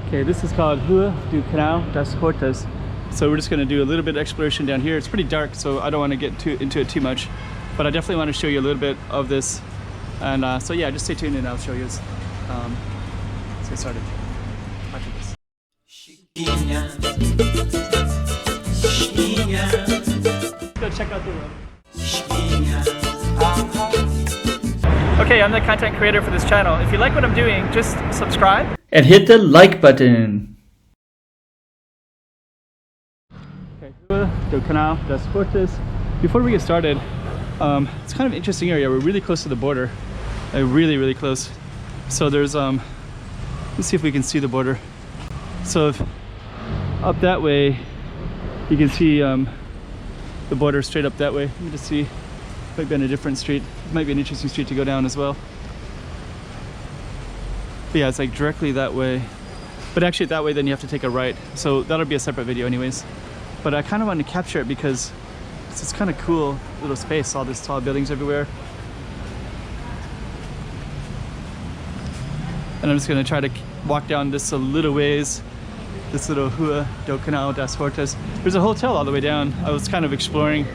Okay, this is called Rua do Canal das Hortas. So we're just going to do a little bit of exploration down here. It's pretty dark, so I don't want to get into it too much, but I definitely want to show you a little bit of this. And so yeah, just stay tuned and I'll show you. Let's get started. After this. Let's go check out the road. Okay, I'm the content creator for this channel. If you like what I'm doing, just subscribe and hit the like button. Okay, the Canal das Hortas. Before we get started, it's kind of an interesting area. We're really close to the border, really close. So there's let's see if we can see the border. So if up that way, you can see the border straight up that way. Let me just see. Might be on a different street. It might be an interesting street to go down as well. But yeah, it's like directly that way. But actually that way then you have to take a right. So that'll be a separate video anyways. But I kind of wanted to capture it because it's this kind of cool little space. All these tall buildings everywhere. And I'm just going to try to walk down this a little ways. This little Rua do Canal das Hortas. There's a hotel all the way down. I was kind of exploring,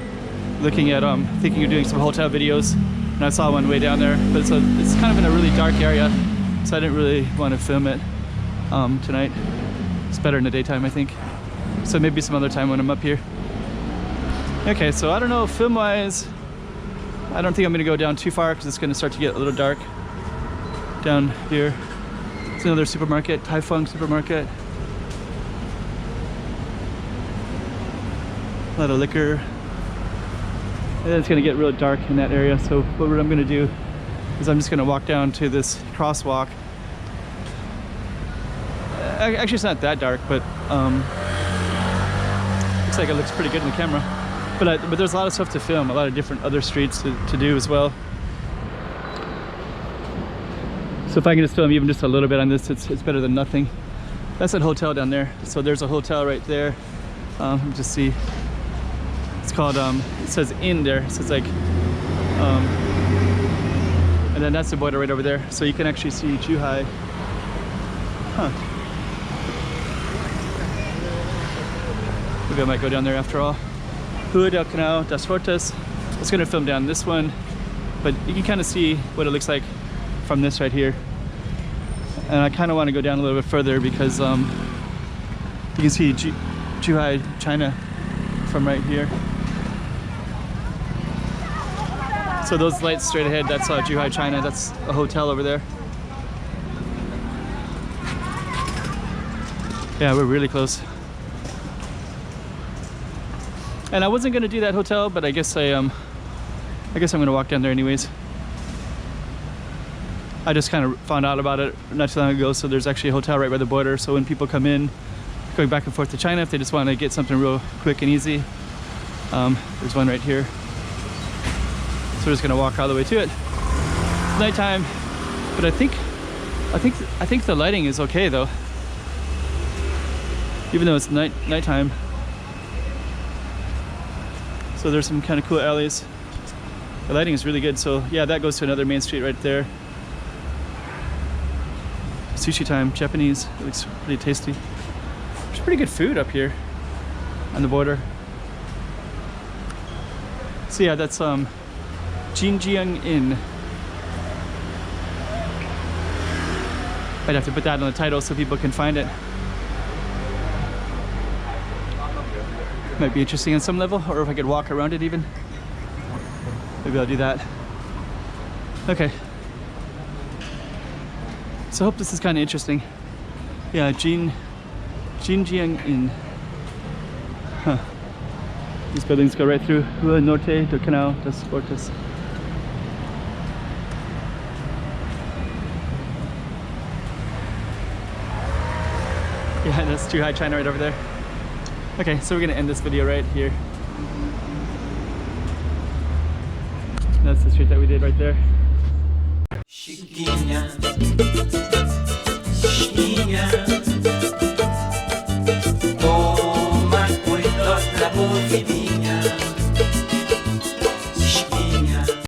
looking at thinking of doing some hotel videos, and I saw one way down there, but it's kind of in a really dark area, so I didn't really want to film it tonight. It's better in the daytime, I think, so maybe some other time when I'm up here. Okay, so I don't know, film wise I don't think I'm gonna go down too far because it's gonna start to get a little dark down here. It's another supermarket, Taipa supermarket. A lot of liquor. And then it's going to get real dark in that area, so what I'm going to do is I'm just going to walk down to this crosswalk. Actually it's not that dark, but looks like it looks pretty good in the camera. But there's a lot of stuff to film, a lot of different other streets to do as well. So if I can just film even just a little bit on this, it's better than nothing. That's that hotel down there. So there's a hotel right there. Just see. It's called, it says in there, it says like, and then that's the border right over there. So you can actually see Zhuhai. Huh. Maybe I might go down there after all. Rua do Canal das Hortas. I was gonna film down this one, but you can kind of see what it looks like from this right here. And I kind of want to go down a little bit further because you can see Zhuhai, China from right here. So those lights straight ahead, that's Zhuhai, China. That's a hotel over there. Yeah, we're really close. And I wasn't gonna do that hotel, but I guess I'm gonna walk down there anyways. I just kind of found out about it not too long ago. So there's actually a hotel right by the border. So when people come in, going back and forth to China, if they just want to get something real quick and easy, there's one right here. So we're just gonna walk all the way to it. It's nighttime, but I think the lighting is okay though, even though it's nighttime. So there's some kind of cool alleys. The lighting is really good. So yeah, that goes to another main street right there. Sushi time, Japanese. It looks pretty tasty. There's pretty good food up here on the border. So yeah, that's Jinjiang Inn. I'd have to put that on the title so people can find it. Might be interesting on some level, or if I could walk around it even. Maybe I'll do that. Okay. So I hope this is kind of interesting. Yeah, Jinjiang Inn. Huh. These buildings go right through Rua Norte do Canal das Hortas. Yeah, that's Zhuhai, China right over there. Okay, so we're gonna end this video right here. That's the street that we did right there.